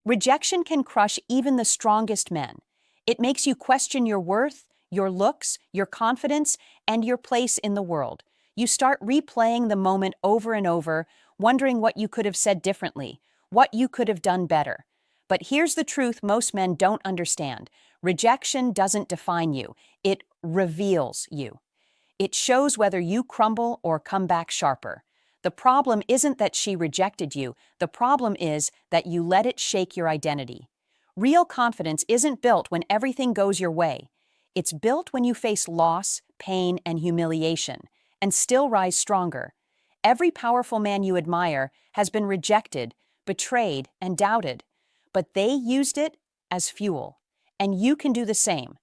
Rejection can crush even the strongest men. It makes you question your worth, your looks, your confidence, and your place in the world. You start replaying the moment over and over, wondering what you could have said differently, what you could have done better. But here's the truth most men don't understand. Rejection doesn't define you. It reveals you. It shows whether you crumble or come back sharper. The problem isn't that she rejected you. The problem is that you let it shake your identity. Real confidence isn't built when everything goes your way. It's built when you face loss, pain, and humiliation, and still rise stronger. Every powerful man you admire has been rejected, betrayed, and doubted, but they used it as fuel. And you can do the same.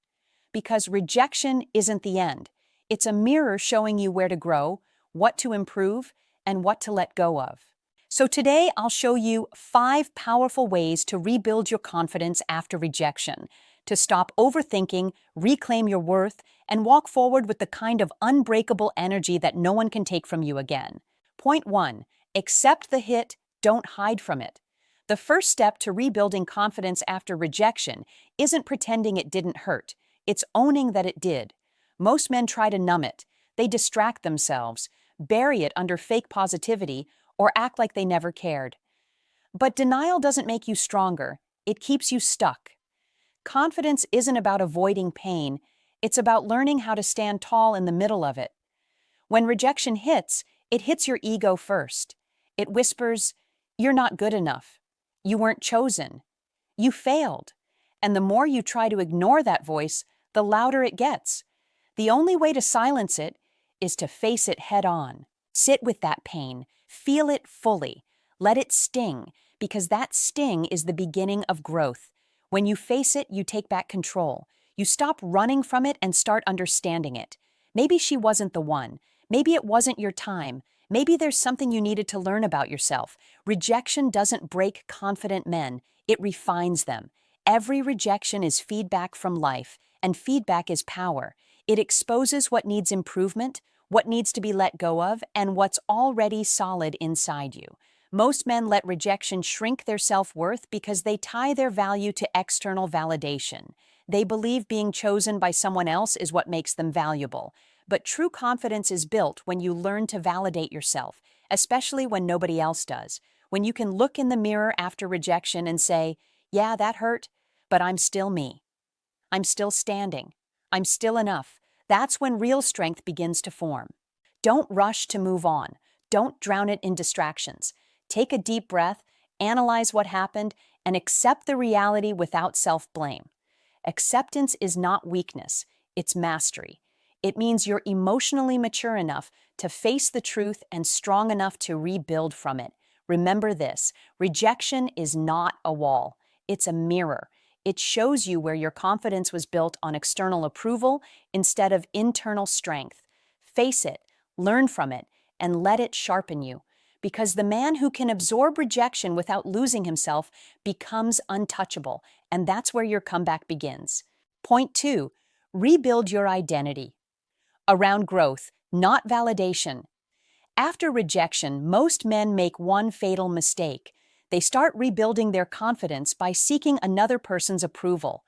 Because rejection isn't the end. It's a mirror showing you where to grow, what to improve, and what to let go of. So today I'll show you 5 powerful ways to rebuild your confidence after rejection, to stop overthinking, reclaim your worth, and walk forward with the kind of unbreakable energy that no one can take from you again. Point 1. Accept the hit, don't hide from it. The first step to rebuilding confidence after rejection isn't pretending it didn't hurt. It's owning that it did. Most men try to numb it. They distract themselves, bury it under fake positivity, or act like they never cared. But denial doesn't make you stronger. It keeps you stuck. Confidence isn't about avoiding pain. It's about learning how to stand tall in the middle of it. When rejection hits, it hits your ego first. It whispers, "You're not good enough. You weren't chosen. You failed." And the more you try to ignore that voice, the louder it gets. The only way to silence it is to face it head on. Sit with that pain. Feel it fully. Let it sting, because that sting is the beginning of growth. When you face it, you take back control. You stop running from it and start understanding it. Maybe she wasn't the one. Maybe it wasn't your time. Maybe there's something you needed to learn about yourself. Rejection doesn't break confident men. It refines them. Every rejection is feedback from life, and feedback is power. It exposes what needs improvement, what needs to be let go of, and what's already solid inside you. Most men let rejection shrink their self-worth because they tie their value to external validation. They believe being chosen by someone else is what makes them valuable. But true confidence is built when you learn to validate yourself, especially when nobody else does. When you can look in the mirror after rejection and say, "Yeah, that hurt, but I'm still me. I'm still standing. I'm still enough." That's when real strength begins to form. Don't rush to move on. Don't drown it in distractions. Take a deep breath, analyze what happened, and accept the reality without self-blame. Acceptance is not weakness, it's mastery. It means you're emotionally mature enough to face the truth and strong enough to rebuild from it. Remember this, rejection is not a wall, it's a mirror. It shows you where your confidence was built on external approval instead of internal strength. Face it, learn from it, and let it sharpen you. Because the man who can absorb rejection without losing himself becomes untouchable, and that's where your comeback begins. Point 2, rebuild your identity. Around growth, not validation. After rejection, most men make one fatal mistake. They start rebuilding their confidence by seeking another person's approval.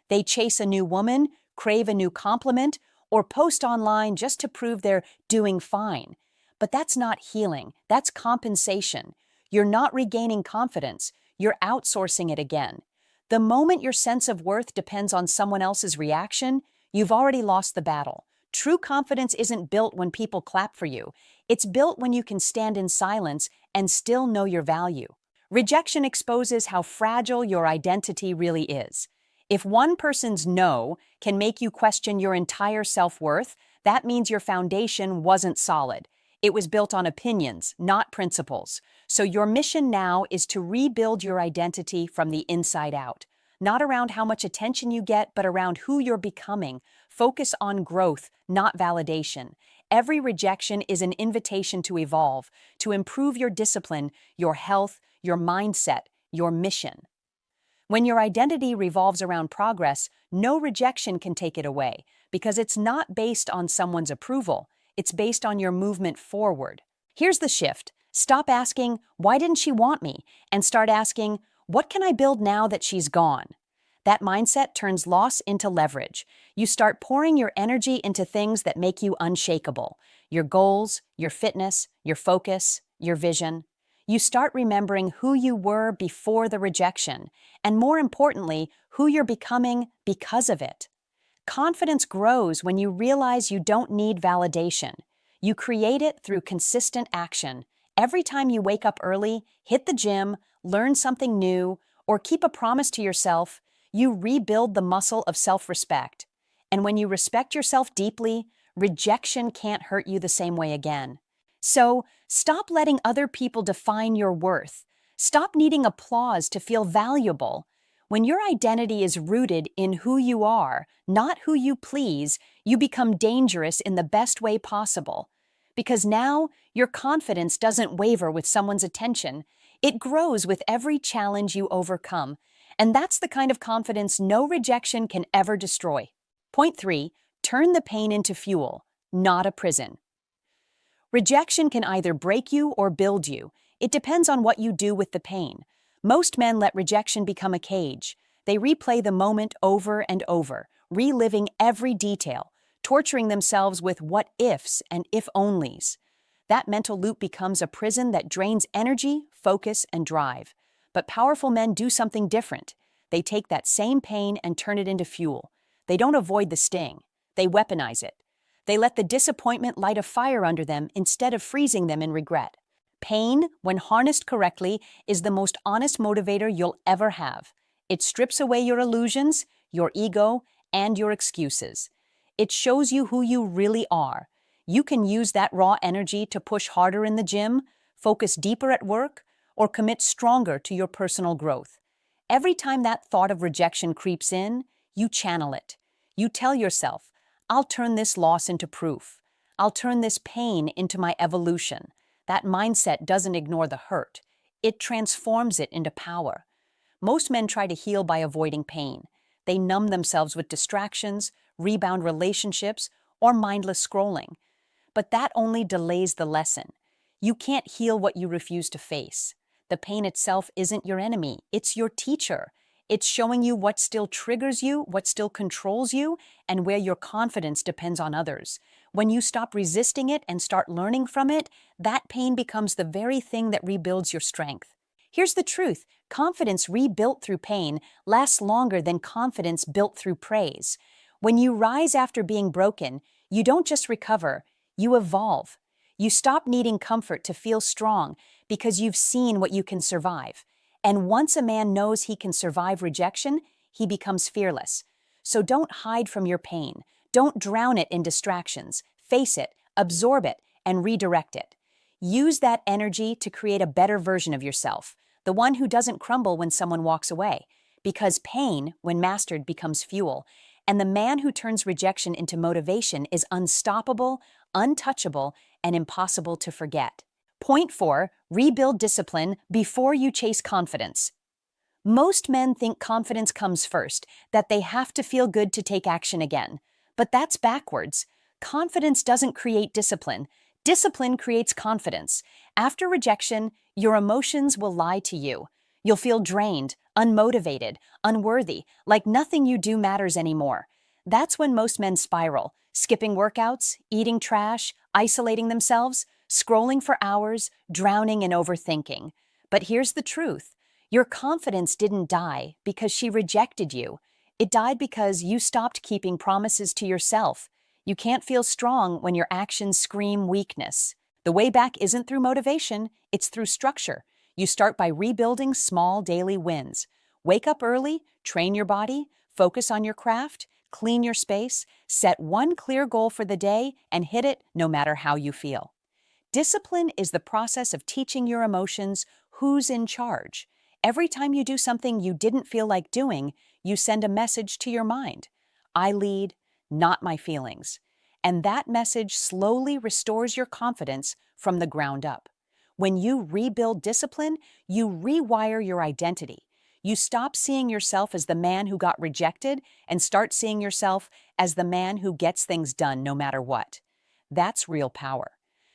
They chase a new woman, crave a new compliment, or post online just to prove they're doing fine. But that's not healing, that's compensation. You're not regaining confidence, you're outsourcing it again. The moment your sense of worth depends on someone else's reaction, you've already lost the battle. True confidence isn't built when people clap for you. It's built when you can stand in silence and still know your value. Rejection exposes how fragile your identity really is. If one person's no can make you question your entire self-worth, that means your foundation wasn't solid. It was built on opinions, not principles. So your mission now is to rebuild your identity from the inside out. Not around how much attention you get, but around who you're becoming. Focus on growth, not validation. Every rejection is an invitation to evolve, to improve your discipline, your health, your mindset, your mission. When your identity revolves around progress, no rejection can take it away, because it's not based on someone's approval. It's based on your movement forward. Here's the shift. Stop asking, "Why didn't she want me?" and start asking, What can I build now that she's gone? That mindset turns loss into leverage. You start pouring your energy into things that make you unshakable. Your goals, your fitness, your focus, your vision. You start remembering who you were before the rejection, and more importantly, who you're becoming because of it. Confidence grows when you realize you don't need validation. You create it through consistent action. Every time you wake up early, hit the gym, learn something new, or keep a promise to yourself, you rebuild the muscle of self-respect. And when you respect yourself deeply, rejection can't hurt you the same way again. So, stop letting other people define your worth. Stop needing applause to feel valuable. When your identity is rooted in who you are, not who you please, you become dangerous in the best way possible. Because now, your confidence doesn't waver with someone's attention. It grows with every challenge you overcome. And that's the kind of confidence no rejection can ever destroy. Point 3. Turn the pain into fuel, not a prison. Rejection can either break you or build you. It depends on what you do with the pain. Most men let rejection become a cage. They replay the moment over and over, reliving every detail, torturing themselves with what ifs and if onlys. That mental loop becomes a prison that drains energy, focus, and drive. But powerful men do something different. They take that same pain and turn it into fuel. They don't avoid the sting. They weaponize it. They let the disappointment light a fire under them instead of freezing them in regret. Pain, when harnessed correctly, is the most honest motivator you'll ever have. It strips away your illusions, your ego, and your excuses. It shows you who you really are. You can use that raw energy to push harder in the gym, focus deeper at work, or commit stronger to your personal growth. Every time that thought of rejection creeps in, you channel it. You tell yourself, I'll turn this loss into proof. I'll turn this pain into my evolution. That mindset doesn't ignore the hurt. It transforms it into power. Most men try to heal by avoiding pain. They numb themselves with distractions, rebound relationships, or mindless scrolling. But that only delays the lesson. You can't heal what you refuse to face. The pain itself isn't your enemy. It's your teacher. It's showing you what still triggers you, what still controls you, and where your confidence depends on others. When you stop resisting it and start learning from it, that pain becomes the very thing that rebuilds your strength. Here's the truth. Confidence rebuilt through pain lasts longer than confidence built through praise. When you rise after being broken, you don't just recover, you evolve. You stop needing comfort to feel strong because you've seen what you can survive. And once a man knows he can survive rejection, he becomes fearless. So don't hide from your pain. Don't drown it in distractions. Face it, absorb it, and redirect it. Use that energy to create a better version of yourself, the one who doesn't crumble when someone walks away. Because pain, when mastered, becomes fuel. And the man who turns rejection into motivation is unstoppable, untouchable, and impossible to forget. Point 4. Rebuild discipline before you chase confidence. Most men think confidence comes first, that they have to feel good to take action again. But that's backwards. Confidence doesn't create discipline. Discipline creates confidence. After rejection, your emotions will lie to you. You'll feel drained, unmotivated, unworthy, like nothing you do matters anymore. That's when most men spiral, skipping workouts, eating trash, isolating themselves, scrolling for hours, drowning in overthinking. But here's the truth. Your confidence didn't die because she rejected you. It died because you stopped keeping promises to yourself. You can't feel strong when your actions scream weakness. The way back isn't through motivation, it's through structure. You start by rebuilding small daily wins. Wake up early, train your body, focus on your craft, clean your space, set one clear goal for the day, and hit it no matter how you feel. Discipline is the process of teaching your emotions who's in charge. Every time you do something you didn't feel like doing, you send a message to your mind. I lead, not my feelings. And that message slowly restores your confidence from the ground up. When you rebuild discipline, you rewire your identity. You stop seeing yourself as the man who got rejected and start seeing yourself as the man who gets things done no matter what. That's real power.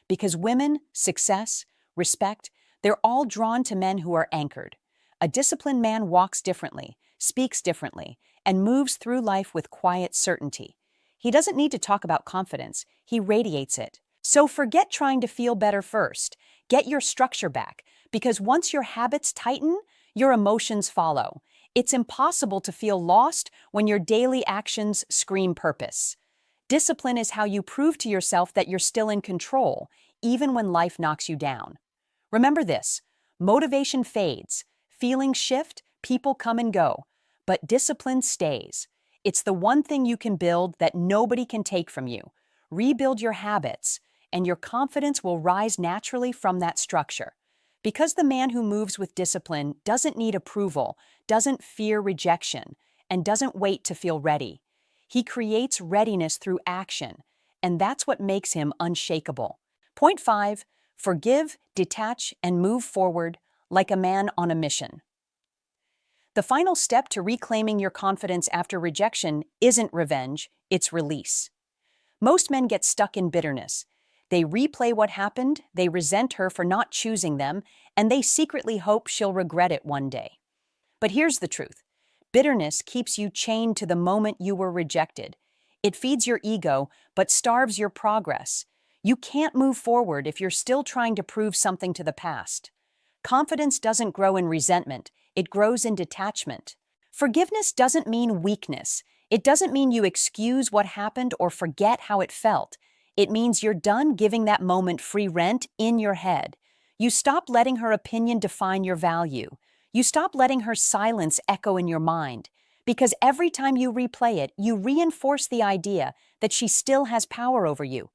Because women, success, respect, they're all drawn to men who are anchored. A disciplined man walks differently, speaks differently, and moves through life with quiet certainty. He doesn't need to talk about confidence, he radiates it. So forget trying to feel better first. Get your structure back, because once your habits tighten, your emotions follow. It's impossible to feel lost when your daily actions scream purpose. Discipline is how you prove to yourself that you're still in control, even when life knocks you down. Remember this: motivation fades, feelings shift, people come and go, but discipline stays. It's the one thing you can build that nobody can take from you. Rebuild your habits, and your confidence will rise naturally from that structure. Because the man who moves with discipline doesn't need approval, doesn't fear rejection, and doesn't wait to feel ready. He creates readiness through action, and that's what makes him unshakable. Point 5. Forgive, detach, and move forward like a man on a mission. The final step to reclaiming your confidence after rejection isn't revenge, it's release. Most men get stuck in bitterness. They replay what happened, they resent her for not choosing them, and they secretly hope she'll regret it one day. But here's the truth: bitterness keeps you chained to the moment you were rejected. It feeds your ego, but starves your progress. You can't move forward if you're still trying to prove something to the past. Confidence doesn't grow in resentment, it grows in detachment. Forgiveness doesn't mean weakness. It doesn't mean you excuse what happened or forget how it felt. It means you're done giving that moment free rent in your head. You stop letting her opinion define your value. You stop letting her silence echo in your mind. Because every time you replay it, you reinforce the idea that she still has power over you.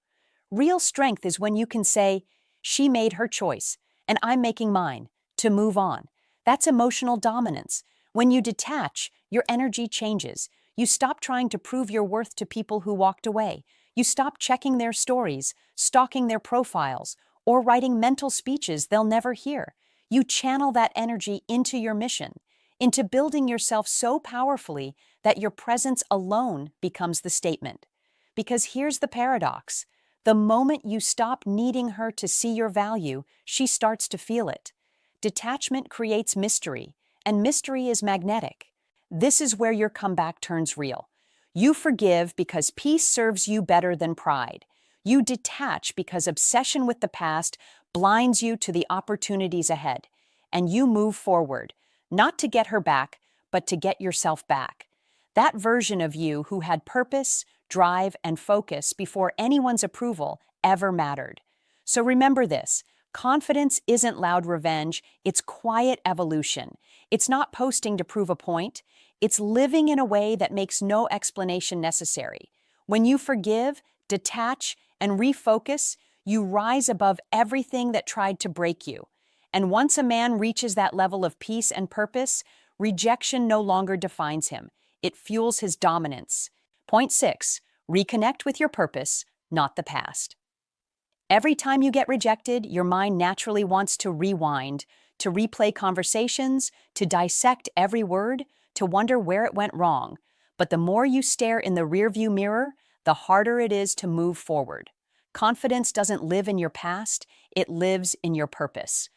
Real strength is when you can say, "She made her choice, and I'm making mine," to move on. That's emotional dominance. When you detach, your energy changes. You stop trying to prove your worth to people who walked away. You stop checking their stories, stalking their profiles, or writing mental speeches they'll never hear. You channel that energy into your mission, into building yourself so powerfully that your presence alone becomes the statement. Because here's the paradox: the moment you stop needing her to see your value, she starts to feel it. Detachment creates mystery, and mystery is magnetic. This is where your comeback turns real. You forgive because peace serves you better than pride. You detach because obsession with the past blinds you to the opportunities ahead. And you move forward, not to get her back, but to get yourself back. That version of you who had purpose, drive, and focus before anyone's approval ever mattered. So remember this: confidence isn't loud revenge, it's quiet evolution. It's not posting to prove a point, it's living in a way that makes no explanation necessary. When you forgive, detach, and refocus, you rise above everything that tried to break you. And once a man reaches that level of peace and purpose, rejection no longer defines him. It fuels his dominance. Point 6. Reconnect with your purpose, not the past. Every time you get rejected, your mind naturally wants to rewind, to replay conversations, to dissect every word, to wonder where it went wrong. But the more you stare in the rearview mirror, the harder it is to move forward. Confidence doesn't live in your past, it lives in your purpose.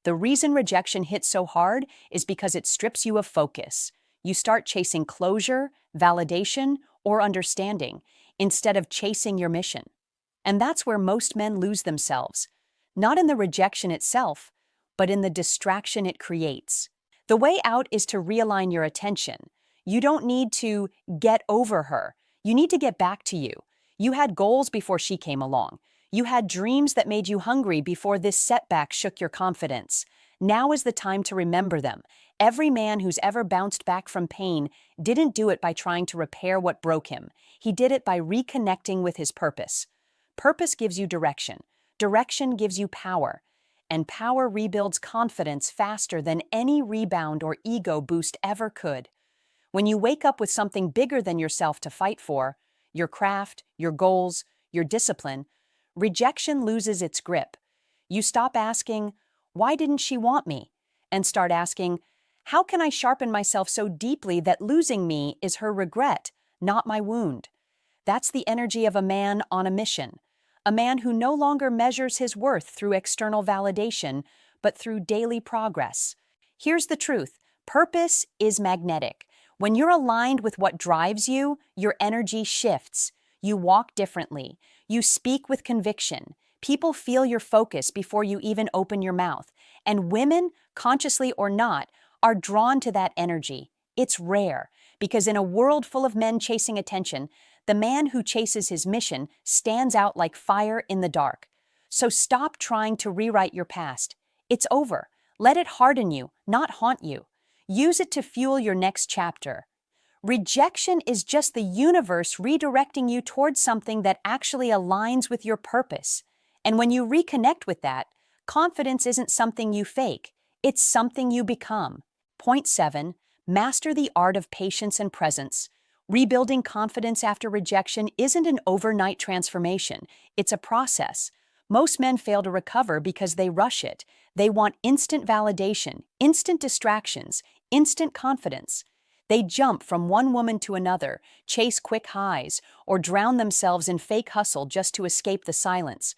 The reason rejection hits so hard is because it strips you of focus. You start chasing closure, validation, or understanding instead of chasing your mission. And that's where most men lose themselves, not in the rejection itself, but in the distraction it creates. The way out is to realign your attention. You don't need to get over her. You need to get back to you. You had goals before she came along. You had dreams that made you hungry before this setback shook your confidence. Now is the time to remember them. Every man who's ever bounced back from pain didn't do it by trying to repair what broke him. He did it by reconnecting with his purpose. Purpose gives you direction. Direction gives you power. And power rebuilds confidence faster than any rebound or ego boost ever could. When you wake up with something bigger than yourself to fight for, your craft, your goals, your discipline, rejection loses its grip. You stop asking, "Why didn't she want me?" and start asking, "How can I sharpen myself so deeply that losing me is her regret, not my wound?" That's the energy of a man on a mission. A man who no longer measures his worth through external validation, but through daily progress. Here's the truth: Purpose is magnetic. When you're aligned with what drives you, your energy shifts. You walk differently. You speak with conviction. People feel your focus before you even open your mouth. And women, consciously or not, are drawn to that energy. It's rare, because in a world full of men chasing attention, the man who chases his mission stands out like fire in the dark. So stop trying to rewrite your past. It's over. Let it harden you, not haunt you. Use it to fuel your next chapter. Rejection is just the universe redirecting you towards something that actually aligns with your purpose. And when you reconnect with that, confidence isn't something you fake, it's something you become. Point 7. Master the art of patience and presence. Rebuilding confidence after rejection isn't an overnight transformation, it's a process. Most men fail to recover because they rush it. They want instant validation, instant distractions, instant confidence. They jump from one woman to another, chase quick highs, or drown themselves in fake hustle just to escape the silence.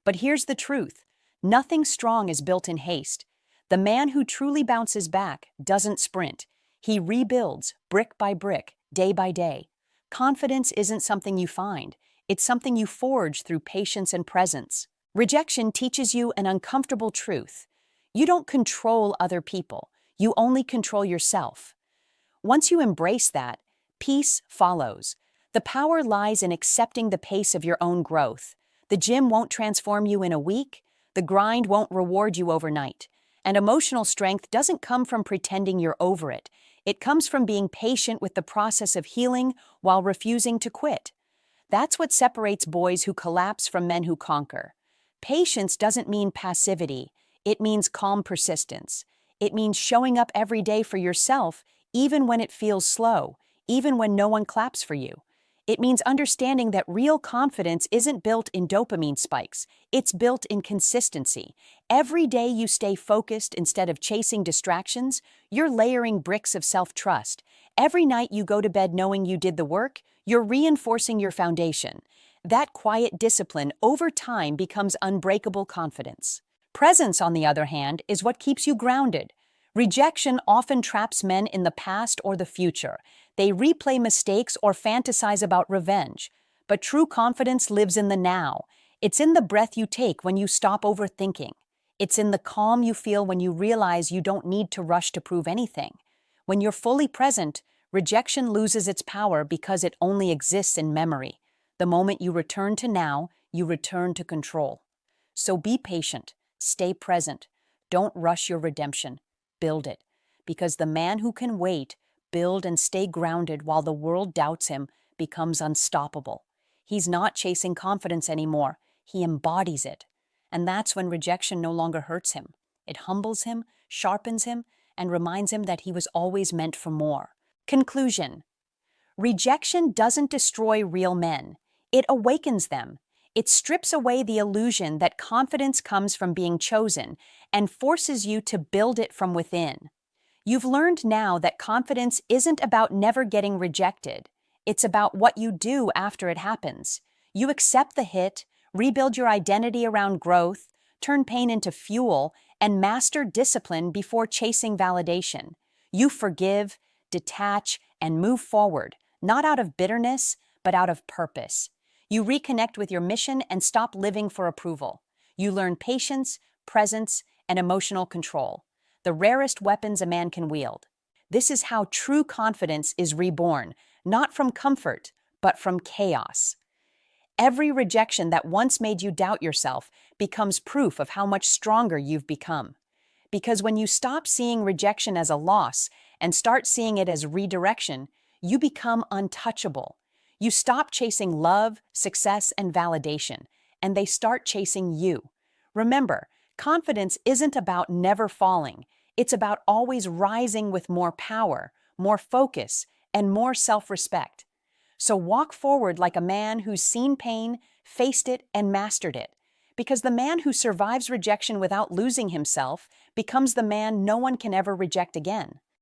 But here's the truth. Nothing strong is built in haste. The man who truly bounces back doesn't sprint. He rebuilds, brick by brick, day by day. Confidence isn't something you find. It's something you forge through patience and presence. Rejection teaches you an uncomfortable truth. You don't control other people. You only control yourself. Once you embrace that, peace follows. The power lies in accepting the pace of your own growth. The gym won't transform you in a week. The grind won't reward you overnight. And emotional strength doesn't come from pretending you're over it. It comes from being patient with the process of healing while refusing to quit. That's what separates boys who collapse from men who conquer. Patience doesn't mean passivity. It means calm persistence. It means showing up every day for yourself, even when it feels slow, even when no one claps for you. It means understanding that real confidence isn't built in dopamine spikes. It's built in consistency. Every day you stay focused instead of chasing distractions, you're layering bricks of self-trust. Every night you go to bed knowing you did the work, you're reinforcing your foundation. That quiet discipline over time becomes unbreakable confidence. Presence, on the other hand, is what keeps you grounded. Rejection often traps men in the past or the future. They replay mistakes or fantasize about revenge. But true confidence lives in the now. It's in the breath you take when you stop overthinking. It's in the calm you feel when you realize you don't need to rush to prove anything. When you're fully present, rejection loses its power because it only exists in memory. The moment you return to now, you return to control. So be patient. Stay present. Don't rush your redemption. Build it. Because the man who can wait, build and stay grounded while the world doubts him becomes unstoppable. He's not chasing confidence anymore. He embodies it. And that's when rejection no longer hurts him. It humbles him, sharpens him, and reminds him that he was always meant for more. Conclusion. Rejection doesn't destroy real men. It awakens them. It strips away the illusion that confidence comes from being chosen and forces you to build it from within. You've learned now that confidence isn't about never getting rejected. It's about what you do after it happens. You accept the hit, rebuild your identity around growth, turn pain into fuel, and master discipline before chasing validation. You forgive, detach, and move forward, not out of bitterness, but out of purpose. You reconnect with your mission and stop living for approval. You learn patience, presence, and emotional control, the rarest weapons a man can wield. This is how true confidence is reborn, not from comfort, but from chaos. Every rejection that once made you doubt yourself becomes proof of how much stronger you've become. Because when you stop seeing rejection as a loss and start seeing it as redirection, you become untouchable. You stop chasing love, success, and validation, and they start chasing you. Remember, confidence isn't about never falling. It's about always rising with more power, more focus, and more self-respect. So walk forward like a man who's seen pain, faced it, and mastered it. Because the man who survives rejection without losing himself becomes the man no one can ever reject again.